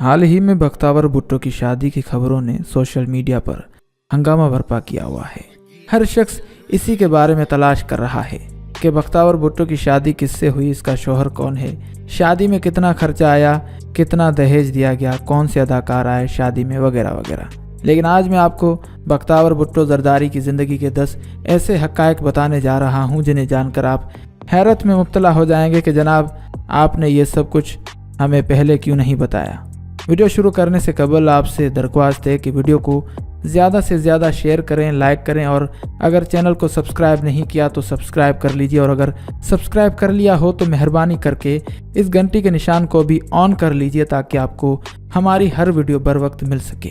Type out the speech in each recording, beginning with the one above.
हाल ही में बख्तावर भुट्टो की शादी की खबरों ने सोशल मीडिया पर हंगामा बर्पा किया हुआ है। हर शख्स इसी के बारे में तलाश कर रहा है कि बख्तावर भुट्टो की शादी किससे हुई, इसका शौहर कौन है, शादी में कितना खर्चा आया, कितना दहेज दिया गया, कौन से अदाकार आए शादी में, वगैरह वगैरह। लेकिन आज मैं आपको बख्तावर भुट्टो जरदारी की ज़िंदगी के 10 ऐसे हक़ाइक़ बताने जा रहा हूँ जिन्हें जानकर आप हैरत में मुब्तला हो जाएंगे कि जनाब आपने ये सब कुछ हमें पहले क्यों नहीं बताया। वीडियो शुरू करने से कबल आपसे दरख्वास्त है कि वीडियो को ज़्यादा से ज़्यादा शेयर करें, लाइक करें और अगर चैनल को सब्सक्राइब नहीं किया तो सब्सक्राइब कर लीजिए और अगर सब्सक्राइब कर लिया हो तो मेहरबानी करके इस घंटी के निशान को भी ऑन कर लीजिए ताकि आपको हमारी हर वीडियो बर वक्त मिल सके।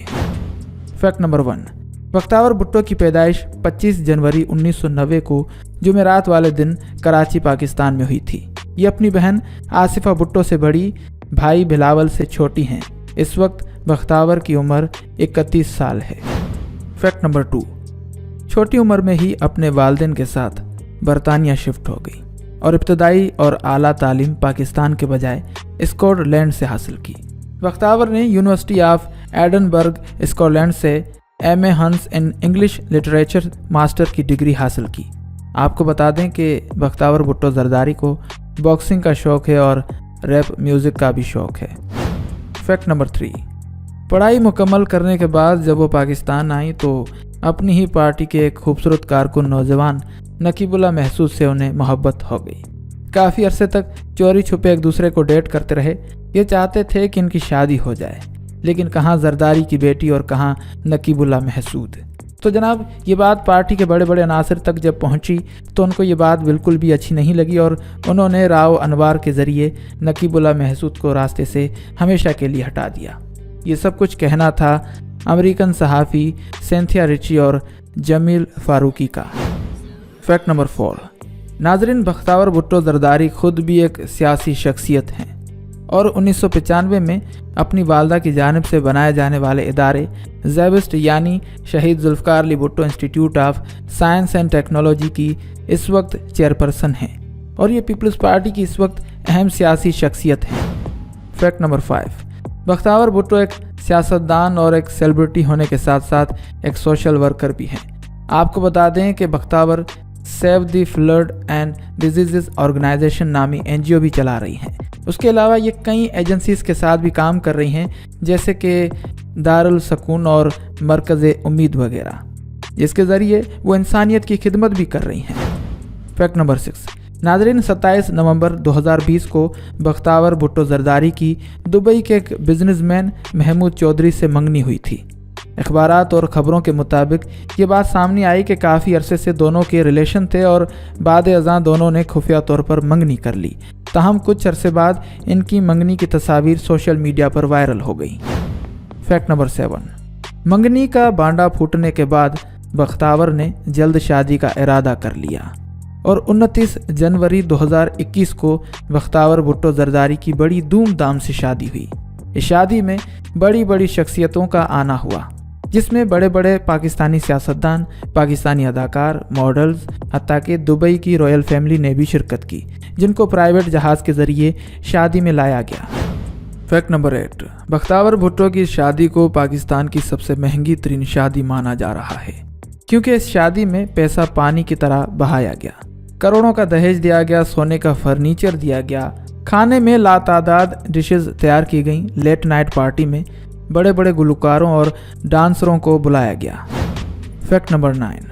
फैक्ट नंबर 1, बख्तावर भुट्टो की पैदाइश 25 जनवरी 1990 को जुमेरात वाले दिन कराची पाकिस्तान में हुई थी। ये अपनी बहन आसिफा भुट्टो से बड़ी, भाई बिलावल से छोटी हैं। इस वक्त बख्तावर की उम्र 31 साल है। फैक्ट नंबर 2, छोटी उम्र में ही अपने वालिदैन के साथ बरतानिया शिफ्ट हो गई और इब्तदाई और आला तालीम पाकिस्तान के बजाय स्कॉटलैंड से हासिल की। बख्तावर ने यूनिवर्सिटी ऑफ एडनबर्ग स्कॉटलैंड से M.A. हंस इन इंग्लिश लिटरेचर मास्टर की डिग्री हासिल की। आपको बता दें कि बख्तावर भुट्टो जरदारी को बॉक्सिंग का शौक़ है और रैप म्यूज़िक का भी शौक़ है। फैक्ट नंबर 3, पढ़ाई मुकम्मल करने के बाद जब वो पाकिस्तान आई तो अपनी ही पार्टी के एक खूबसूरत कारकुन नौजवान नकीबुल्लाह महसूद से उन्हें मोहब्बत हो गई। काफ़ी अरसे तक चोरी छुपे एक दूसरे को डेट करते रहे। ये चाहते थे कि इनकी शादी हो जाए, लेकिन कहाँ जरदारी की बेटी और कहाँ नकीबुल्लाह महसूद। तो जनाब ये बात पार्टी के बड़े बड़े अनासर तक जब पहुंची तो उनको ये बात बिल्कुल भी अच्छी नहीं लगी और उन्होंने राव अनवार के ज़रिए नकीबुल्लाह महसूद को रास्ते से हमेशा के लिए हटा दिया। ये सब कुछ कहना था अमेरिकन सहाफ़ी सिंथिया रिची और जमील फारूकी का। फैक्ट नंबर 4, नाज़रीन, बख्तावर भुट्टो जरदारी खुद भी एक सियासी शख्सियत हैं और 1995 में अपनी वालदा की जानिब से बनाए जाने वाले इदारे ज़ैबिस्ट यानी Shaheed Zulfikar Ali Bhutto institute of science and technology की इस वक्त चेयरपर्सन हैं और ये पीपल्स पार्टी की इस वक्त अहम सियासी शख्सियत है। फैक्ट नंबर 5, बख्तावर भुट्टो एक सियासतदान और एक सेलिब्रिटी होने के साथ साथ एक सोशल वर्कर भी हैं। आपको बता दें कि Bakhtawar save the flood and disease organisation नामी NGO भी चला रही हैं। उसके अलावा ये कई एजेंसीज़ के साथ भी काम कर रही हैं जैसे कि दारुल सकून और मरकज़ उम्मीद वगैरह, जिसके ज़रिए वो इंसानियत की खिदमत भी कर रही हैं। फैक्ट नंबर 6, नाज़रीन, 27 नवंबर 2020 को बख्तावर भुट्टो जरदारी की दुबई के एक बिजनेसमैन महमूद चौधरी से मंगनी हुई थी। अखबारात और ख़बरों के मुताबिक ये बात सामने आई कि काफ़ी अरसे से दोनों के रिलेशन थे और बाद अज़ां दोनों ने खुफिया तौर पर मंगनी कर ली। ताहम कुछ अरसे बाद इनकी मंगनी की तस्वीर सोशल मीडिया पर वायरल हो गई। फैक्ट नंबर 7, मंगनी का बांडा फूटने के बाद बख्तावर ने जल्द शादी का इरादा कर लिया और 29 जनवरी 2021 को बख्तावर भुट्टो जरदारी की बड़ी धूमधाम से शादी हुई। इस शादी में बड़ी बड़ी शख्सियतों का आना हुआ, जिसमें बड़े बड़े पाकिस्तानी सियासतदान, पाकिस्तानी अदाकार, मॉडल्स, हत्ता कि दुबई की रॉयल फैमिली ने भी शिरकत की, जिनको प्राइवेट जहाज़ के ज़रिए शादी में लाया गया। फैक्ट नंबर 8, बख्तावर भुट्टो की शादी को पाकिस्तान की सबसे महंगी तरीन शादी माना जा रहा है क्योंकि इस शादी में पैसा पानी की तरह बहाया गया। करोड़ों का दहेज दिया गया, सोने का फर्नीचर दिया गया, खाने में लातादाद डिशेस तैयार की गई, लेट नाइट पार्टी में बड़े बड़े गुलकारों और डांसरों को बुलाया गया। फैक्ट नंबर 9,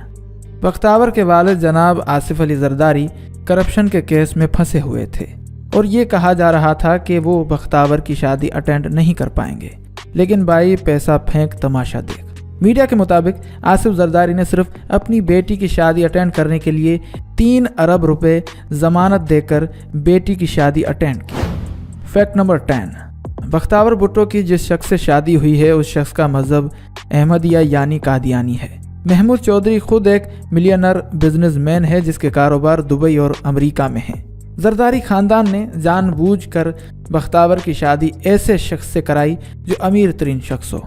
बख्तावर के वालिद जनाब आसिफ अली जरदारी करप्शन के केस में फंसे हुए थे और ये कहा जा रहा था कि वो बख्तावर की शादी अटेंड नहीं कर पाएंगे, लेकिन भाई पैसा फेंक तमाशा देख। मीडिया के मुताबिक आसिफ जरदारी ने सिर्फ अपनी बेटी की शादी अटेंड करने के लिए 3 अरब रुपए ज़मानत देकर बेटी की शादी अटेंड की। फैक्ट नंबर 10, बख्तावर भुट्टो की जिस शख्स से शादी हुई है उस शख्स का मज़हब अहमदिया यानी कादियानी है। महमूद चौधरी खुद एक मिलियनर बिजनेसमैन है जिसके कारोबार दुबई और अमेरिका में हैं। जरदारी ख़ानदान ने जानबूझकर बख्तावर की शादी ऐसे शख्स से कराई जो अमीर तरीन शख्स हो,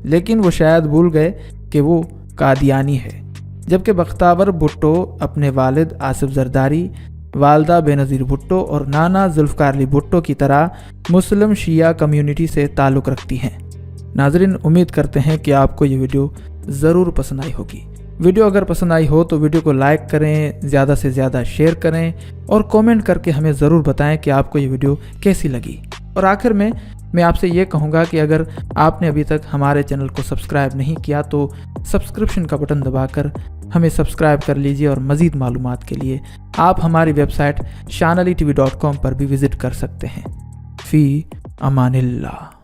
लेकिन वो शायद भूल गए कि वो कादियानी है। जबकि बख्तावर भुट्टो अपने वालिद आसिफ जरदारी वालदा बेनज़ीर भुट्टो और नाना जुल्फ़कार अली भुट्टो की तरह मुस्लिम शिया कम्युनिटी से ताल्लुक़ रखती हैं। नाज़रीन, उम्मीद करते हैं कि आपको ये वीडियो ज़रूर पसंद आई होगी। वीडियो अगर पसंद आई हो तो वीडियो को लाइक करें, ज़्यादा से ज़्यादा शेयर करें और कमेंट करके हमें ज़रूर बताएं कि आपको ये वीडियो कैसी लगी। और आखिर में मैं आपसे ये कहूँगा कि अगर आपने अभी तक हमारे चैनल को सब्सक्राइब नहीं किया तो सब्सक्रिप्शन का बटन दबाकर हमें सब्सक्राइब कर लीजिए और मज़ीद मालूमात के लिए आप हमारी वेबसाइट shanalitv.com पर भी विज़िट कर सकते हैं। फ़ी अमानिल्लाह।